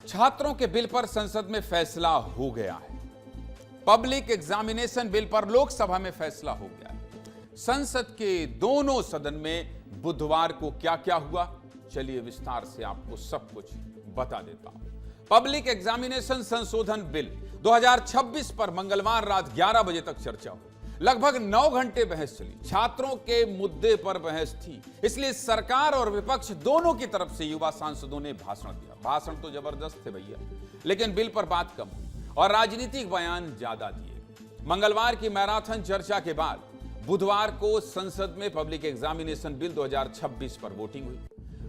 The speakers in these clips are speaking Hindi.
छात्रों के बिल पर संसद में फैसला हो गया है। पब्लिक एग्जामिनेशन बिल पर लोकसभा में फैसला हो गया है। संसद के दोनों सदन में बुधवार को क्या क्या हुआ, चलिए विस्तार से आपको सब कुछ बता देता हूं। पब्लिक एग्जामिनेशन संशोधन बिल 2026 पर मंगलवार रात 11 बजे तक चर्चा हुई। लगभग 9 घंटे बहस चली। छात्रों के मुद्दे पर बहस थी, इसलिए सरकार और विपक्ष दोनों की तरफ से युवा सांसदों ने भाषण दिया। भाषण तो जबरदस्त थे भैया, लेकिन बिल पर बात कम हुई और राजनीतिक बयान ज्यादा दिए। मंगलवार की मैराथन चर्चा के बाद बुधवार को संसद में पब्लिक एग्जामिनेशन बिल 2026 पर वोटिंग हुई।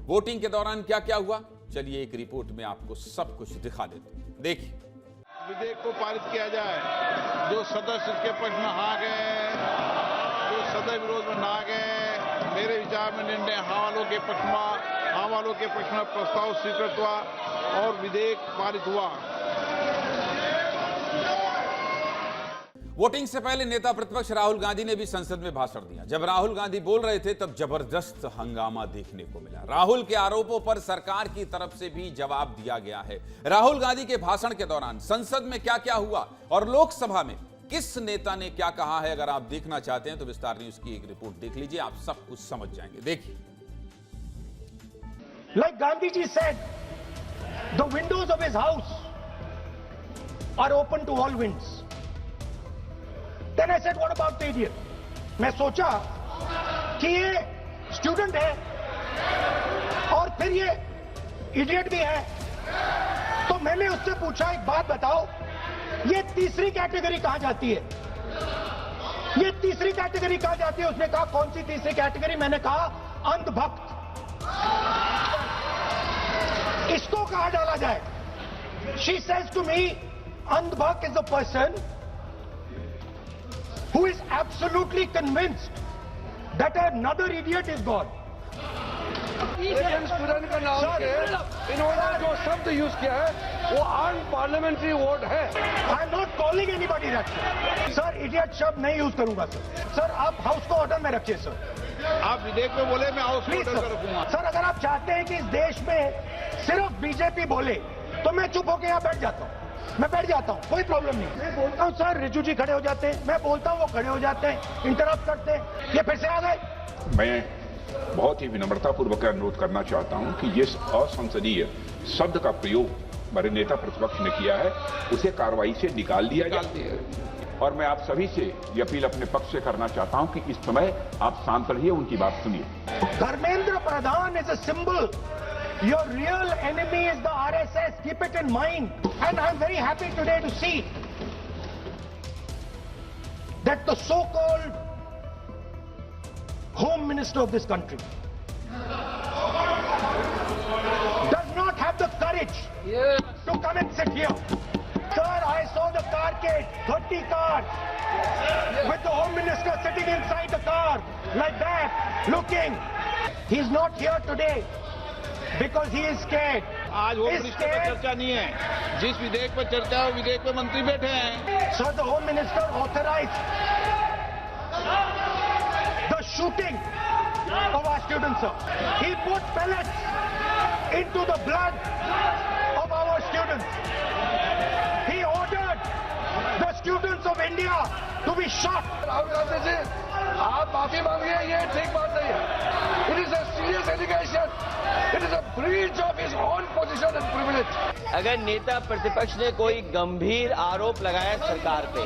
वोटिंग के दौरान क्या क्या हुआ, चलिए एक रिपोर्ट में आपको सब कुछ दिखा देते हैं। देखिए, विधेयक को पारित किया जाए। जो सदस्य इसके पक्ष में हाँ गए, जो सदस्य विरोध में ना गए, मेरे विचार में निर्णय हाँ वालों के पक्ष में प्रस्ताव स्वीकृत हुआ और विधेयक पारित हुआ। वोटिंग से पहले नेता प्रतिपक्ष राहुल गांधी ने भी संसद में भाषण दिया। जब राहुल गांधी बोल रहे थे तब जबरदस्त हंगामा देखने को मिला। राहुल के आरोपों पर सरकार की तरफ से भी जवाब दिया गया है। राहुल गांधी के भाषण के दौरान संसद में क्या क्या हुआ और लोकसभा में किस नेता ने क्या कहा है, अगर आप देखना चाहते हैं तो विस्तार न्यूज की एक रिपोर्ट देख लीजिए, आप सब कुछ समझ जाएंगे। देखिए, Like Gandhiji said, the windows of his house are open to all winds. Then I said, what about the idiot? मैं सोचा कि ये स्टूडेंट है और फिर ये इडियट भी है, तो मैंने उससे पूछा, एक बात बताओ, ये तीसरी कैटेगरी कहां जाती है? ये तीसरी कैटेगरी कहां जाती है? उसने कहा, कौन सी तीसरी कैटेगरी? मैंने कहा, अंधभक्त। इसको कहां डाला जाए? She says to me, अंधभक्त is a person who is absolutely convinced that another idiot is God. Indian student का नाम के इन्होंने जो शब्द यूज किया है वो अनपार्लियामेंट्री वर्ड है। I am not calling anybody that. Sir, idiot शब्द नहीं यूज करूंगा सर। सर, आप हाउस को ऑर्डर में रखिए सर। आप विधेयक में बोले, मैं हाउस में प्लीज ऑर्डर रखूंगा। सर, अगर आप चाहते हैं कि इस देश में सिर्फ बीजेपी बोले तो मैं चुप होकर यहाँ बैठ जाता हूँ, मैं बैठ जाता हूँ, कोई प्रॉब्लम नहीं। मैं बोलता हूँ सर, रिजू जी खड़े हो जाते हैं, मैं बोलता हूँ वो खड़े हो जाते हैं, इंटरप्ट करते हैं, ये फिर से आ गए। मैं बहुत ही विनम्रतापूर्वक अनुरोध करना चाहता हूं कि जिस असंसदीय शब्द का प्रयोग हमारे नेता प्रतिपक्ष ने किया है उसे कार्रवाई से निकाल दिया जाए। और मैं आप सभी से ये अपील अपने पक्ष से करना चाहता हूं कि इस समय आप शांत रहिए, उनकी बात सुनिए। Dharmendra Pradhan is a symbol. Your real enemy is the RSS. Keep it in mind. And I'm very happy today to see that the so-called Home Minister of this country does not have the courage to come and sit here. Sir, I saw the carcade, 30 cars, with the Home Minister sitting inside the car, like that, looking. He's not here today because he is scared. आज होम मिनिस्टर पर चर्चा नहीं है। जिस विधेयक पर चर्चा है, विधेयक पर मंत्री बैठे हैं। Sir, the Home Minister authorized the shooting of our students, sir. He put pellets into the blood of our students. He ordered the students of India to be shot. Rahul Gandhi ji, आप माफी मांगिए, ये ठीक बात नहीं है। It is a serious allegation, it is a breach of his own position and privilege. अगर नेता प्रतिपक्ष ने कोई गंभीर आरोप लगाया सरकार पे,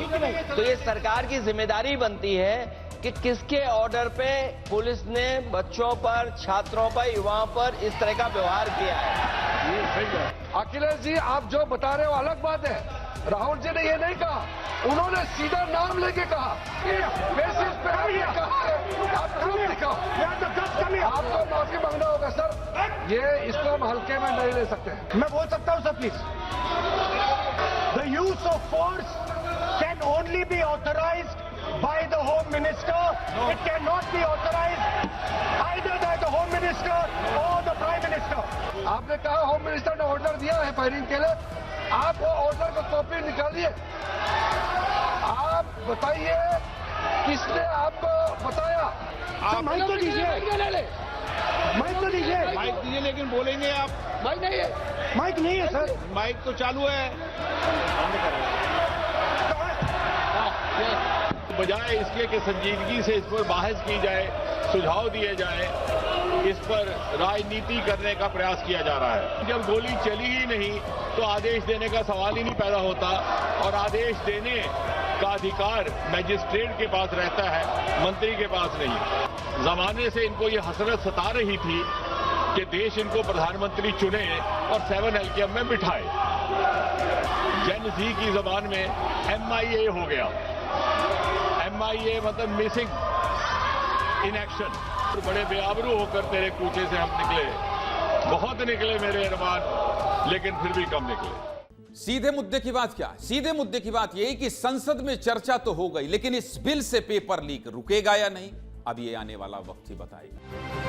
तो ये सरकार की जिम्मेदारी बनती है कि किसके ऑर्डर पे पुलिस ने बच्चों पर, छात्रों पर, युवाओं पर इस तरह का व्यवहार किया है। ये सही है। अखिलेश जी, आप जो बता रहे हो अलग बात है। राहुल जी ने ये नहीं कहा, उन्होंने सीधा नाम लेके कहा, बेसिस पे कहा है। आप प्रूफ दिखाओ। आपको माफी मांगना होगा सर, ये इसको हम हल्के में नहीं ले सकते। मैं बोल सकता हूं sir, please. The use of force can only be authorized by the Home Minister. It cannot be authorized either by the Home Minister or the Prime Minister. आपने कहा होम मिनिस्टर ने ऑर्डर दिया है फायरिंग के लिए, आप वो ऑर्डर को कॉपी निकालिए। आप बताइए किसने आपको बताया? आप माइक तो दीजिए। माइक तो दीजिए। माइक दीजिए, लेकिन बोलेंगे आप। भाई नहीं है, माइक नहीं है सर। माइक तो चालू है। बजाय इसके कि संजीदगी से इस पर बहस की जाए, सुझाव दिए जाए, इस पर राजनीति करने का प्रयास किया जा रहा है। जब गोली चली ही नहीं तो आदेश देने का सवाल ही नहीं पैदा होता, और आदेश देने का अधिकार मैजिस्ट्रेट के पास रहता है, मंत्री के पास नहीं। जमाने से इनको ये हसरत सता रही थी कि देश इनको प्रधानमंत्री चुने और 7 LKM में बिठाए। जेन ज़ी की जबान में MIA हो गया। MIA मतलब मिसिंग इन एक्शन। बड़े बेआबरू होकर तेरे कूचे से हम निकले, बहुत निकले मेरे अरमान, लेकिन फिर भी कम निकले। सीधे मुद्दे की बात क्या है? सीधे मुद्दे की बात यही कि संसद में चर्चा तो हो गई, लेकिन इस बिल से पेपर लीक रुकेगा या नहीं, अब ये आने वाला वक्त ही बताएगा।